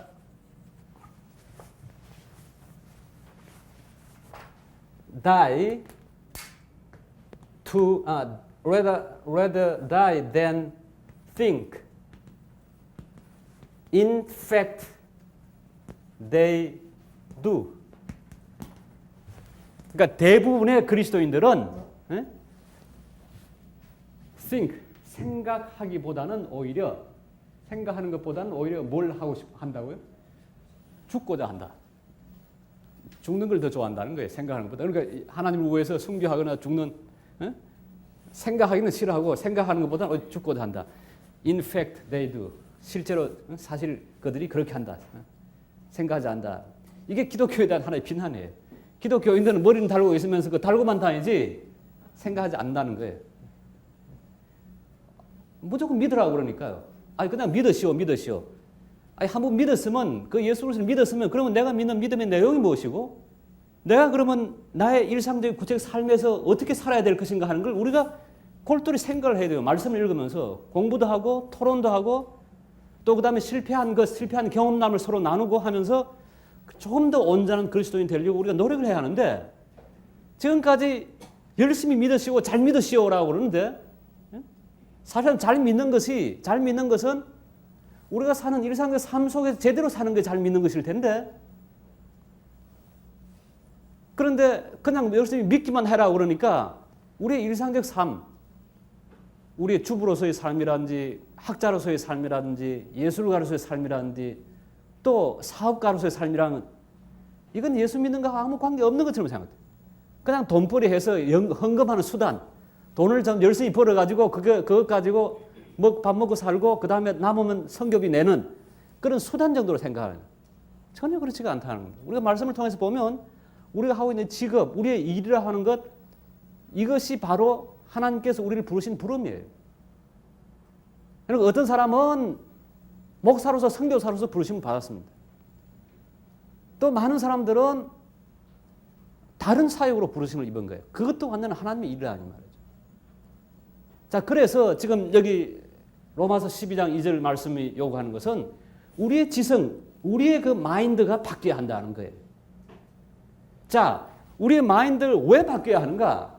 A: die to rather die than think. In fact, they do. 그러니까 대부분의 그리스도인들은 think, 생각하기보다는 오히려 생각하는 것보다는 오히려 뭘 하고 한다고요? 죽고자 한다. 죽는 걸 더 좋아한다는 거예요. 생각하는 것보다. 그러니까 하나님을 위해서 순교하거나 죽는 생각하기는 싫어하고 생각하는 것보다는 죽고자 한다. In fact, they do. 실제로 사실 그들이 그렇게 한다. 생각하지 않는다. 이게 기독교에 대한 하나의 비난이에요. 기독교인들은 머리는 달고 있으면서 그 달고만 다니지 생각하지 않는다는 거예요. 무조건 믿으라고 그러니까요. 아니 그냥 믿으시오. 아니 한번 믿었으면 그 예수 그리스도를 믿었으면 그러면 내가 믿는 믿음의 내용이 무엇이고 내가 그러면 나의 일상적인 구체적 삶에서 어떻게 살아야 될 것인가 하는 걸 우리가 골똘히 생각을 해야 돼요. 말씀을 읽으면서 공부도 하고 토론도 하고 또 그다음에 실패한 경험담을 서로 나누고 하면서 조금 더 온전한 그리스도인 되려고 우리가 노력을 해야 하는데 지금까지 열심히 믿으시고 잘 믿으시오라고 그러는데 사실은 잘 믿는 것은 우리가 사는 일상의 삶 속에서 제대로 사는 게 잘 믿는 것일 텐데 그런데 그냥 열심히 믿기만 해라 그러니까 우리의 일상적 삶, 우리의 주부로서의 삶이라든지 학자로서의 삶이라든지 예술가로서의 삶이라든지 또 사업가로서의 삶이라는 이건 예수 믿는 거하고 아무 관계없는 것처럼 생각해요. 그냥 돈벌이 해서 헌금하는 수단, 돈을 좀 열심히 벌어가지고 그것 가지고 밥 먹고 살고 그 다음에 남으면 성교비 내는 그런 수단 정도로 생각하는 거예요. 전혀 그렇지가 않다는 겁니다. 우리가 말씀을 통해서 보면 우리가 하고 있는 직업, 우리의 일이라 하는 것 이것이 바로 하나님께서 우리를 부르신 부름이에요. 그리고 어떤 사람은 목사로서 선교사로서 부르심을 받았습니다. 또 많은 사람들은 다른 사역으로 부르심을 입은 거예요. 그것도 완전 하나님의 일이라는 말이죠. 자, 그래서 지금 여기 로마서 12장 2절 말씀이 요구하는 것은 우리의 지성, 우리의 그 마인드가 바뀌어야 한다는 거예요. 자, 우리의 마인드를 왜 바뀌어야 하는가?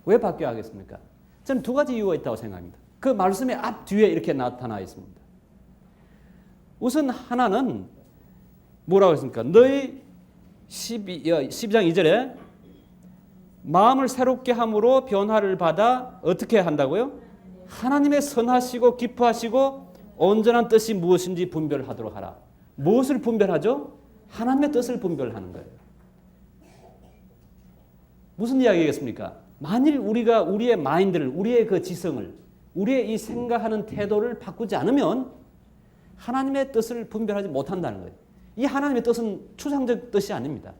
A: 왜 바뀌어야 하겠습니까? 저는 두 가지 이유가 있다고 생각합니다. 그 말씀의 앞 뒤에 이렇게 나타나 있습니다. 우선 하나는 뭐라고 했습니까? 너희 12장 2절에 마음을 새롭게 함으로 변화를 받아 어떻게 한다고요? 하나님의 선하시고 기뻐하시고 온전한 뜻이 무엇인지 분별하도록 하라. 무엇을 분별하죠? 하나님의 뜻을 분별하는 거예요. 무슨 이야기겠습니까? 만일 우리가 우리의 마인드를, 우리의 그 지성을, 우리의 이 생각하는 태도를 바꾸지 않으면 하나님의 뜻을 분별하지 못한다는 거예요. 이 하나님의 뜻은 추상적 뜻이 아닙니다.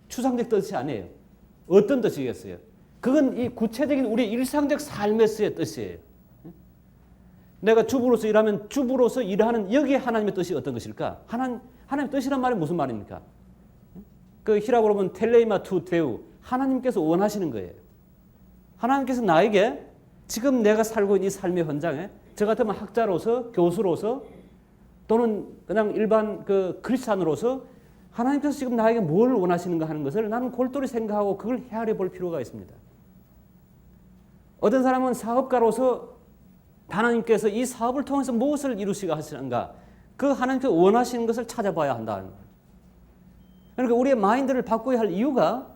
A: 추상적 뜻이 아니에요. 어떤 뜻이겠어요? 그건 이 구체적인 우리 일상적 삶에서의 뜻이에요. 내가 주부로서 일하면 주부로서 일하는 여기에 하나님의 뜻이 어떤 것일까? 하나님의 뜻이란 말이 무슨 말입니까? 그 히라고로 보면 텔레이마 투 데우, 하나님께서 원하시는 거예요. 하나님께서 나에게 지금 내가 살고 있는 이 삶의 현장에 저 같으면 학자로서 교수로서 또는 그냥 일반 그 크리스찬으로서 하나님께서 지금 나에게 뭘 원하시는가 하는 것을 나는 골똘히 생각하고 그걸 헤아려 볼 필요가 있습니다. 어떤 사람은 사업가로서 하나님께서 이 사업을 통해서 무엇을 이루시가 하시는가 그 하나님께서 원하시는 것을 찾아봐야 한다는 거예요. 그러니까 우리의 마인드를 바꿔야 할 이유가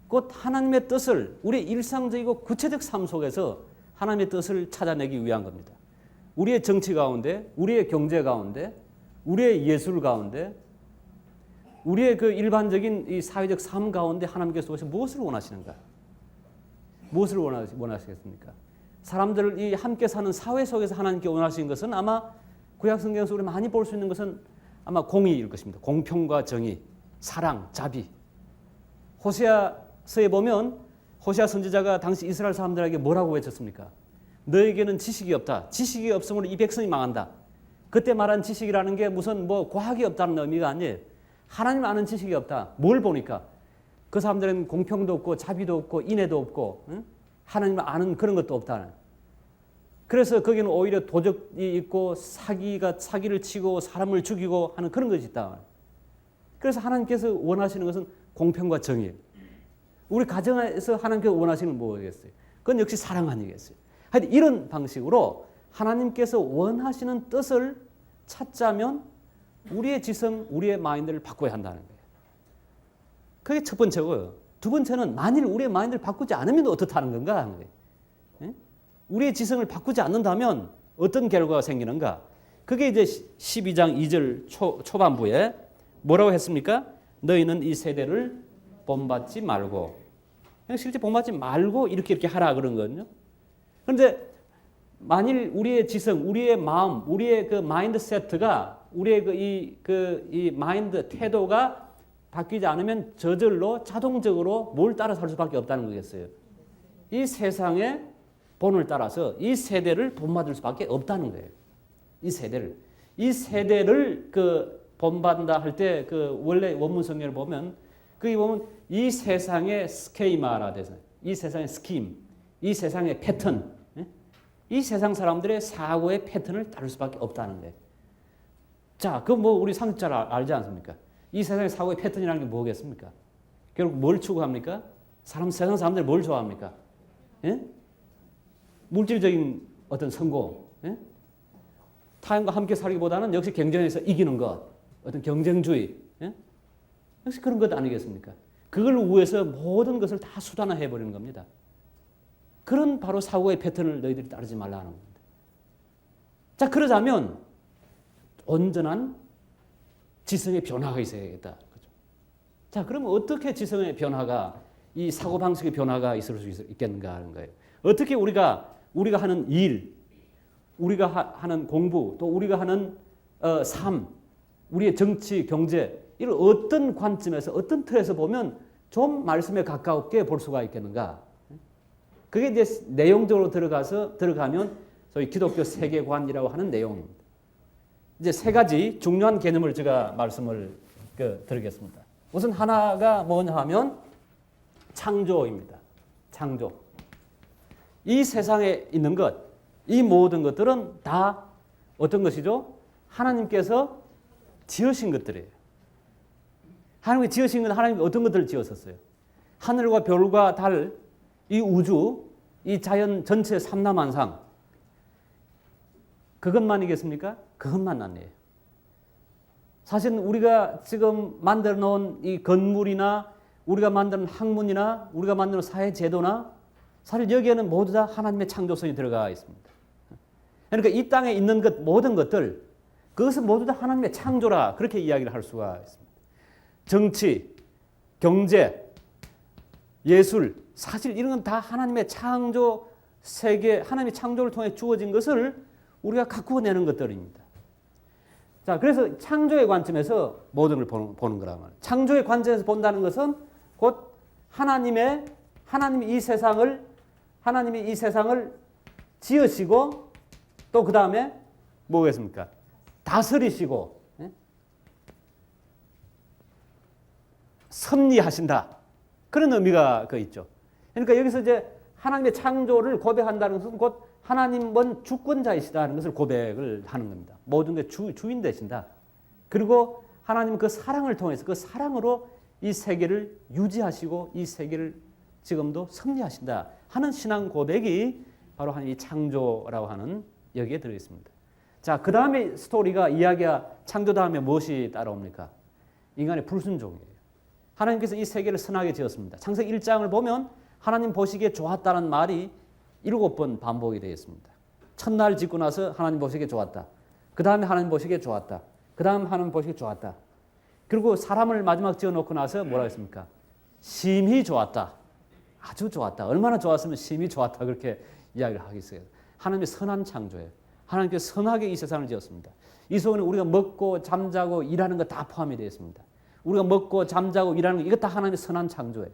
A: 곧 하나님의 뜻을 우리의 일상적이고 구체적 삶 속에서 하나님의 뜻을 찾아내기 위한 겁니다. 우리의 정치 가운데, 우리의 경제 가운데, 우리의 예술 가운데, 우리의 그 일반적인 이 사회적 삶 가운데 하나님께서 무엇을 원하시는가? 무엇을 원하시겠습니까? 사람들을 이 함께 사는 사회 속에서 하나님께 원하시는 것은 아마 구약 성경에서 우리 많이 볼 수 있는 것은 아마 공의일 것입니다. 공평과 정의, 사랑, 자비. 호세아서에 보면 호세아 선지자가 당시 이스라엘 사람들에게 뭐라고 외쳤습니까? 너에게는 지식이 없다. 지식이 없으므로 이 백성이 망한다. 그때 말한 지식이라는 게 무슨 뭐 과학이 없다는 의미가 아니에요. 하나님 아는 지식이 없다. 뭘 보니까? 그 사람들은 공평도 없고 자비도 없고 인애도 없고 응? 하나님을 아는 그런 것도 없다. 그래서 거기는 오히려 도적이 있고 사기를 치고 사람을 죽이고 하는 그런 것이 있다. 그래서 하나님께서 원하시는 것은 공평과 정의예요. 우리 가정에서 하나님께서 원하시는 건 뭐겠어요? 그건 역시 사랑 아니겠어요? 하여튼 이런 방식으로 하나님께서 원하시는 뜻을 찾자면 우리의 지성, 우리의 마인드를 바꿔야 한다는 거예요. 그게 첫 번째고요. 두 번째는 만일 우리의 마인드를 바꾸지 않으면 어떻다는 건가 하는 거예요. 예? 우리의 지성을 바꾸지 않는다면 어떤 결과가 생기는가? 그게 이제 12장 2절 초반부에 뭐라고 했습니까? 너희는 이 세대를 본받지 말고, 실제 본받지 말고 이렇게 하라 그런 거거든요. 그런데 만일 우리의 지성, 우리의 마음, 우리의 그 마인드 세트가 우리의 이 마인드 태도가 바뀌지 않으면 저절로 자동적으로 뭘 따라 살 수밖에 없다는 거겠어요. 이 세상의 본을 따라서 이 세대를 본받을 수밖에 없다는 거예요. 이 세대를 그 본받는다 할 때 그 원래 원문 성경을 보면 거기 보면 이 세상의 스케이마라 돼서 이 세상의 스킴, 이 세상의 패턴, 이 세상 사람들의 사고의 패턴을 따를 수밖에 없다는 거예요. 자, 그 뭐 우리 상식 잘 알지 않습니까? 이 세상의 사고의 패턴이라는 게 뭐겠습니까? 결국 뭘 추구합니까? 세상 사람들이 뭘 좋아합니까? 예? 물질적인 어떤 성공, 예? 타인과 함께 살기보다는 역시 경쟁에서 이기는 것, 어떤 경쟁주의, 예? 역시 그런 것 아니겠습니까? 그걸 위해서 모든 것을 다 수단화해 버리는 겁니다. 그런 바로 사고의 패턴을 너희들이 따르지 말라는 겁니다. 자, 그러자면 온전한 지성의 변화가 있어야겠다. 그렇죠? 자, 그러면 어떻게 지성의 변화가, 이 사고방식의 변화가 있을 수 있겠는가 하는 거예요. 어떻게 우리가 하는 일, 우리가 하는 공부, 또 우리가 하는 삶, 우리의 정치, 경제, 이런 어떤 관점에서, 어떤 틀에서 보면 좀 말씀에 가깝게 볼 수가 있겠는가. 그게 이제 내용적으로 들어가면 소위 기독교 세계관이라고 하는 내용입니다. 이제 세 가지 중요한 개념을 제가 말씀을 드리겠습니다. 우선 하나가 뭐냐 하면 창조입니다. 창조. 이 세상에 있는 것, 이 모든 것들은 다 어떤 것이죠? 하나님께서 지으신 것들이에요. 하나님이 지으신 건 하나님이 어떤 것들을 지었었어요? 하늘과 별과 달, 이 우주, 이 자연 전체 삼라만상, 그것만이겠습니까? 그것만 아니에요. 사실 우리가 지금 만들어 놓은 이 건물이나 우리가 만드는 학문이나 우리가 만드는 사회 제도나 사실 여기에는 모두 다 하나님의 창조성이 들어가 있습니다. 그러니까 이 땅에 있는 것 모든 것들 그것은 모두 다 하나님의 창조라 그렇게 이야기를 할 수가 있습니다. 정치, 경제, 예술 사실 이런 건 다 하나님의 창조 세계, 하나님의 창조를 통해 주어진 것을 우리가 갖고 내는 것들입니다. 자, 그래서 창조의 관점에서 모든 걸 보는 거란 말이에요. 창조의 관점에서 본다는 것은 곧 하나님이 이 세상을 지으시고 또 그 다음에 뭐겠습니까? 다스리시고 섭리하신다. 그런 의미가 있죠. 그러니까 여기서 이제 하나님의 창조를 고백한다는 것은 곧 하나님은 주권자이시다는 것을 고백을 하는 겁니다. 모든 게 주인 되신다. 그리고 하나님은 그 사랑을 통해서 그 사랑으로 이 세계를 유지하시고 이 세계를 지금도 섭리하신다 하는 신앙 고백이 바로 하나님의 창조라고 하는 여기에 들어있습니다. 자, 그 다음에 스토리가 이야기가 창조 다음에 무엇이 따라옵니까? 인간의 불순종이에요. 하나님께서 이 세계를 선하게 지었습니다. 창세기 1장을 보면 하나님 보시기에 좋았다는 말이 7번 반복이 되어 있습니다. 첫날 짓고 나서 하나님 보시기에 좋았다. 그 다음에 하나님 보시기에 좋았다. 그 다음 하나님 보시기에 좋았다. 그리고 사람을 마지막 지어놓고 나서 뭐라 했습니까? 심히 좋았다. 아주 좋았다. 얼마나 좋았으면 심히 좋았다. 그렇게 이야기를 하겠어요. 하나님의 선한 창조예요. 하나님께서 선하게 이 세상을 지었습니다. 이 속에는 우리가 먹고 잠자고 일하는 거 다 포함이 되어 있습니다. 우리가 먹고 잠자고 일하는 거 이것 다 하나님의 선한 창조예요.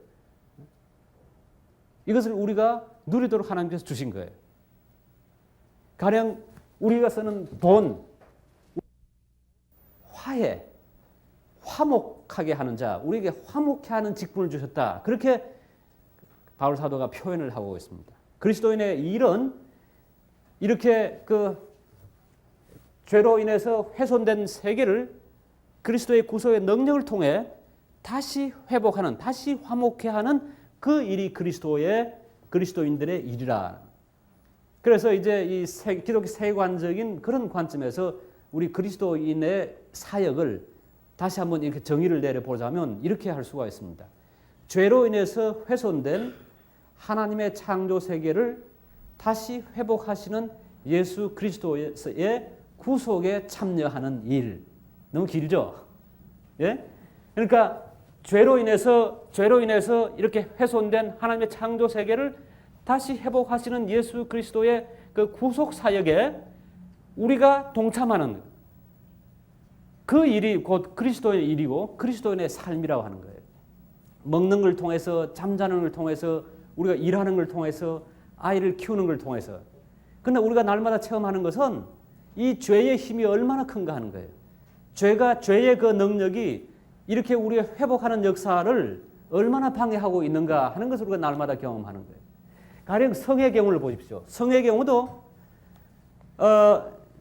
A: 이것을 우리가 누리도록 하나님께서 주신 거예요. 가령 우리가 쓰는 돈, 화해, 화목하게 하는 자, 우리에게 화목해 하는 직분을 주셨다. 그렇게 바울 사도가 표현을 하고 있습니다. 그리스도인의 일은 이렇게 그 죄로 인해서 훼손된 세계를 그리스도의 구속의 능력을 통해 다시 회복하는, 다시 화목해 하는 그 일이 그리스도인들의 일이라. 그래서 이제 이 기독교 세관적인 그런 관점에서 우리 그리스도인의 사역을 다시 한번 이렇게 정의를 내려보자면 이렇게 할 수가 있습니다. 죄로 인해서 훼손된 하나님의 창조 세계를 다시 회복하시는 예수 그리스도의 구속에 참여하는 일. 너무 길죠? 예? 그러니까 죄로 인해서 이렇게 훼손된 하나님의 창조 세계를 다시 회복하시는 예수 그리스도의 그 구속 사역에 우리가 동참하는 그 일이 곧 그리스도의 일이고 그리스도인의 삶이라고 하는 거예요. 먹는 걸 통해서, 잠자는 걸 통해서, 우리가 일하는 걸 통해서, 아이를 키우는 걸 통해서. 그런데 우리가 날마다 체험하는 것은 이 죄의 힘이 얼마나 큰가 하는 거예요. 죄의 그 능력이 이렇게 우리가 회복하는 역사를 얼마나 방해하고 있는가 하는 것을 우리가 날마다 경험하는 거예요. 가령 성의 경우를 보십시오. 성의 경우도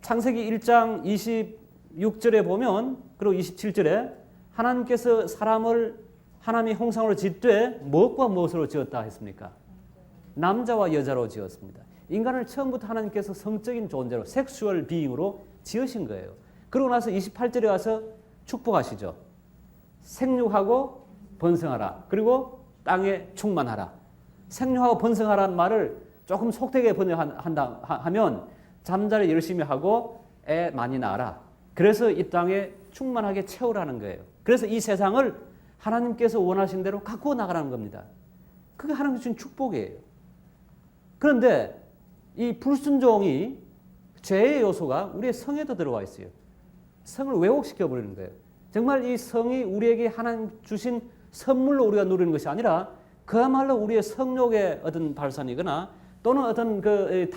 A: 창세기 1장 26절에 보면, 그리고 27절에 하나님께서 사람을 하나님의 형상으로 짓되 무엇과 무엇으로 지었다 했습니까? 남자와 여자로 지었습니다. 인간을 처음부터 하나님께서 성적인 존재로, 섹슈얼 비잉으로 지으신 거예요. 그러고 나서 28절에 와서 축복하시죠. 생육하고 번성하라. 그리고 땅에 충만하라. 생육하고 번성하라는 말을 조금 속되게 번역한다 하면 잠자리 열심히 하고 애 많이 낳아라. 그래서 이 땅에 충만하게 채우라는 거예요. 그래서 이 세상을 하나님께서 원하신 대로 가꾸어 나가라는 겁니다. 그게 하나님께서 주신 축복이에요. 그런데 이 불순종이 죄의 요소가 우리의 성에도 들어와 있어요. 성을 왜곡시켜 버리는 거예요. 정말 이 성이 우리에게 하나님 주신 선물로 우리가 누리는 것이 아니라 그야말로 우리의 성욕의 어떤 발산이거나 또는 어떤 그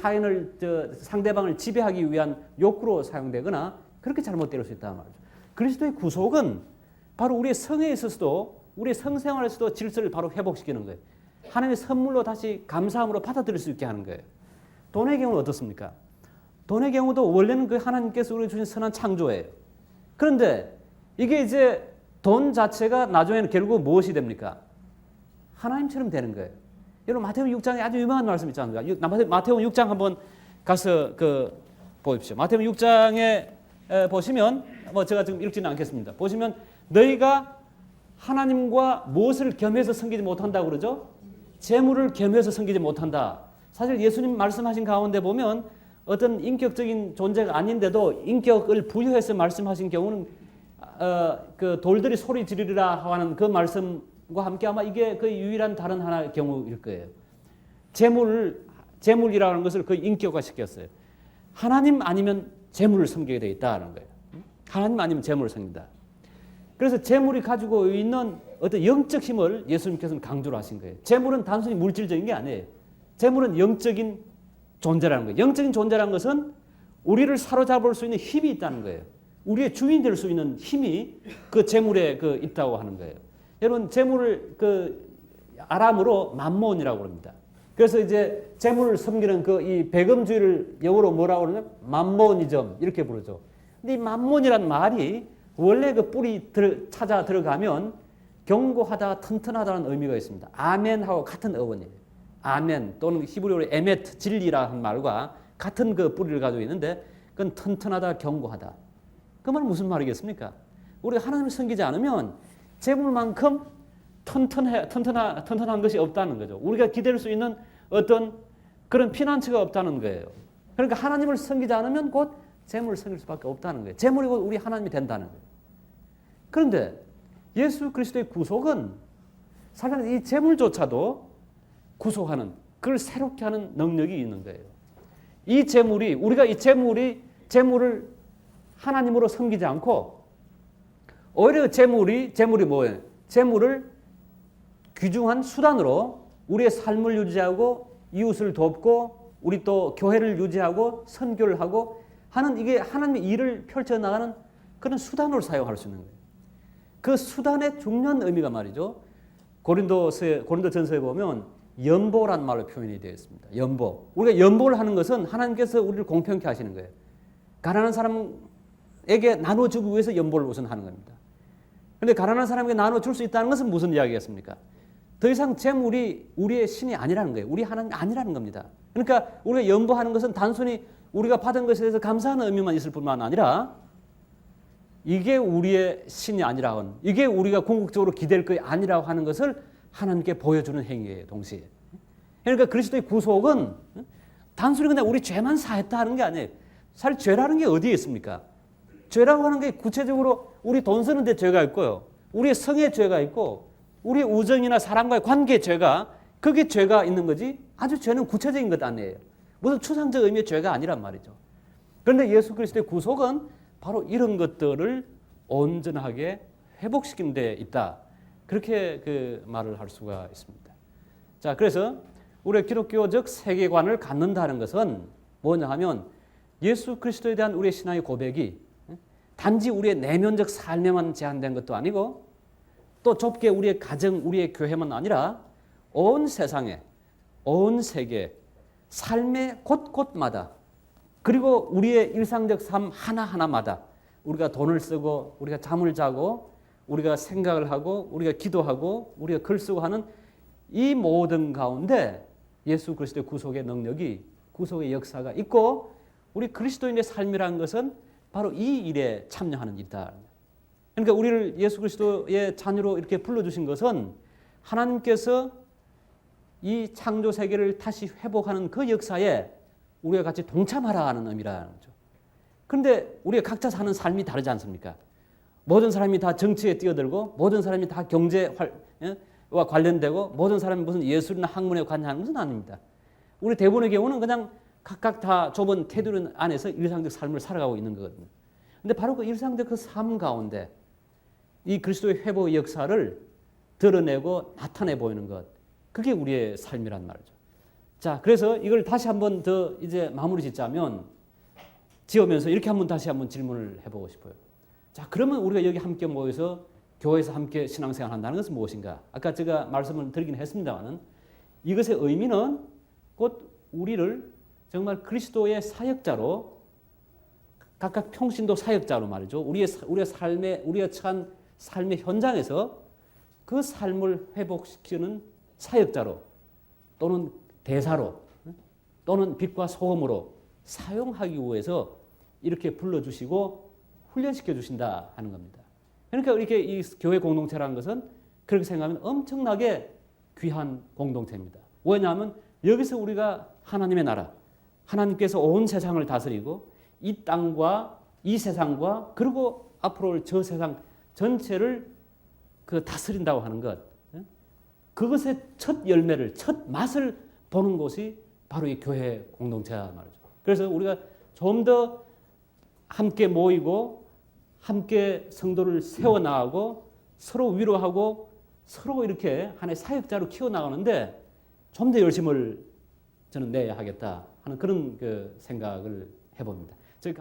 A: 상대방을 지배하기 위한 욕구로 사용되거나 그렇게 잘못될 수 있다는 말이죠. 그리스도의 구속은 바로 우리의 성에 있어서도, 우리의 성생활에서도 질서를 바로 회복시키는 거예요. 하나님의 선물로 다시 감사함으로 받아들일 수 있게 하는 거예요. 돈의 경우는 어떻습니까? 돈의 경우도 원래는 그 하나님께서 우리에게 주신 선한 창조예요. 그런데 이게 이제 돈 자체가 나중에는 결국 무엇이 됩니까? 하나님처럼 되는 거예요. 여러분 마태복음 6장에 아주 유명한 말씀 있지 않습니까? 마태복음 6장 한번 가서 보십시오. 마태복음 6장에 보시면 제가 지금 읽지는 않겠습니다. 보시면 너희가 하나님과 무엇을 겸해서 섬기지 못한다고 그러죠? 재물을 겸해서 섬기지 못한다. 사실 예수님 말씀하신 가운데 보면 어떤 인격적인 존재가 아닌데도 인격을 부여해서 말씀하신 경우는 그 돌들이 소리 지르리라 하는 그 말씀과 함께 아마 이게 그 유일한 다른 하나의 경우일 거예요. 재물이라는 것을 그 인격화시켰어요. 하나님 아니면 재물을 섬기게 되어 있다는 거예요. 하나님 아니면 재물을 섬긴다. 그래서 재물이 가지고 있는 어떤 영적 힘을 예수님께서는 강조를 하신 거예요. 재물은 단순히 물질적인 게 아니에요. 재물은 영적인 존재라는 거예요. 영적인 존재라는 것은 우리를 사로잡을 수 있는 힘이 있다는 거예요. 우리의 주인 될 수 있는 힘이 그 재물에 있다고 하는 거예요. 여러분 재물을 아람으로 맘몬이라고 합니다. 그래서 이제 재물을 섬기는 이 배금주의를 영어로 뭐라고 그러냐면 맘모니즘 이렇게 부르죠. 근데 이 맘몬이란 말이 원래 그 뿌리 찾아 들어가면 견고하다, 튼튼하다는 의미가 있습니다. 아멘하고 같은 어원이에요. 아멘 또는 히브리어로 에메트, 진리라는 말과 같은 그 뿌리를 가지고 있는데 그건 튼튼하다, 견고하다. 그 말은 무슨 말이겠습니까? 우리가 하나님을 섬기지 않으면 재물만큼 튼튼한 것이 없다는 거죠. 우리가 기댈 수 있는 어떤 그런 피난처가 없다는 거예요. 그러니까 하나님을 섬기지 않으면 곧 재물을 섬길 수밖에 없다는 거예요. 재물이 곧 우리 하나님이 된다는 거예요. 그런데 예수 그리스도의 구속은 사실 이 재물조차도 구속하는, 그걸 새롭게 하는 능력이 있는 거예요. 우리가 이 재물을 하나님으로 섬기지 않고 오히려 재물이 뭐예요? 재물을 귀중한 수단으로 우리의 삶을 유지하고 이웃을 돕고 우리 또 교회를 유지하고 선교를 하고 하는 이게 하나님의 일을 펼쳐나가는 그런 수단으로 사용할 수 있는 거예요. 그 수단의 중요한 의미가 말이죠. 고린도전서에 보면 연보란 말로 표현이 되어 있습니다. 연보. 우리가 연보를 하는 것은 하나님께서 우리를 공평케 하시는 거예요. 가난한 사람에게 나눠주기 위해서 연보를 우선 하는 겁니다. 그런데 가난한 사람에게 나눠줄 수 있다는 것은 무슨 이야기겠습니까? 더 이상 재물이 우리의 신이 아니라는 거예요. 우리 하나님 아니라는 겁니다. 그러니까 우리가 연보하는 것은 단순히 우리가 받은 것에 대해서 감사하는 의미만 있을 뿐만 아니라 이게 우리의 신이 아니라고, 이게 우리가 궁극적으로 기댈 것이 아니라고 하는 것을 하나님께 보여주는 행위예요, 동시에. 그러니까 그리스도의 구속은 단순히 그냥 우리 죄만 사했다 하는 게 아니에요. 사실 죄라는 게 어디에 있습니까? 죄라고 하는 게 구체적으로 우리 돈 쓰는 데 죄가 있고요. 우리의 성의 죄가 있고 우리의 우정이나 사람과의 관계의 죄가, 그게 죄가 있는 거지, 아주 죄는 구체적인 것 아니에요. 무슨 추상적 의미의 죄가 아니란 말이죠. 그런데 예수 그리스도의 구속은 바로 이런 것들을 온전하게 회복시키는 데 있다. 그렇게 그 말을 할 수가 있습니다. 자, 그래서 우리의 기독교적 세계관을 갖는다는 것은 뭐냐 하면 예수 그리스도에 대한 우리의 신앙의 고백이 단지 우리의 내면적 삶에만 제한된 것도 아니고 또 좁게 우리의 가정, 우리의 교회만 아니라 온 세상에, 온 세계, 삶의 곳곳마다, 그리고 우리의 일상적 삶 하나하나마다 우리가 돈을 쓰고 우리가 잠을 자고 우리가 생각을 하고 우리가 기도하고 우리가 글 쓰고 하는 이 모든 가운데 예수 그리스도의 구속의 능력이, 구속의 역사가 있고 우리 그리스도인의 삶이라는 것은 바로 이 일에 참여하는 일이다. 그러니까 우리를 예수 그리스도의 자녀로 이렇게 불러주신 것은 하나님께서 이 창조 세계를 다시 회복하는 그 역사에 우리가 같이 동참하라는 의미라는 거죠. 그런데 우리가 각자 사는 삶이 다르지 않습니까? 모든 사람이 다 정치에 뛰어들고 모든 사람이 다 경제와 관련되고 모든 사람이 무슨 예술이나 학문에 관여하는 것은 아닙니다. 우리 대부분의 경우는 그냥 각각 다 좁은 테두리 안에서 일상적 삶을 살아가고 있는 거거든요. 그런데 바로 그 일상적 그 삶 가운데 이 그리스도의 회복의 역사를 드러내고 나타내 보이는 것, 그게 우리의 삶이란 말이죠. 자, 그래서 이걸 다시 한번 더 이제 마무리 지으면서 이렇게 다시 한번 질문을 해보고 싶어요. 자, 그러면 우리가 여기 함께 모여서 교회에서 함께 신앙생활 한다는 것은 무엇인가? 아까 제가 말씀을 드리긴 했습니다만 이것의 의미는 곧 우리를 정말 그리스도의 사역자로, 각각 평신도 사역자로 말이죠. 우리의 처한 삶의 현장에서 그 삶을 회복시키는 사역자로 또는 대사로 또는 빛과 소금으로 사용하기 위해서 이렇게 불러주시고 훈련시켜 주신다 하는 겁니다. 그러니까 이렇게 이 교회 공동체라는 것은 그렇게 생각하면 엄청나게 귀한 공동체입니다. 왜냐하면 여기서 우리가 하나님의 나라, 하나님께서 온 세상을 다스리고 이 땅과 이 세상과 그리고 앞으로 올 저 세상 전체를 그 다스린다고 하는 것, 그것의 첫 열매를, 첫 맛을 보는 곳이 바로 이 교회 공동체야 말이죠. 그래서 우리가 좀 더 함께 모이고 함께 성도를 세워나가고 서로 위로하고 서로 이렇게 하나의 사역자로 키워나가는데 좀 더 열심을 저는 내야 하겠다 하는 그런 그 생각을 해봅니다. 저희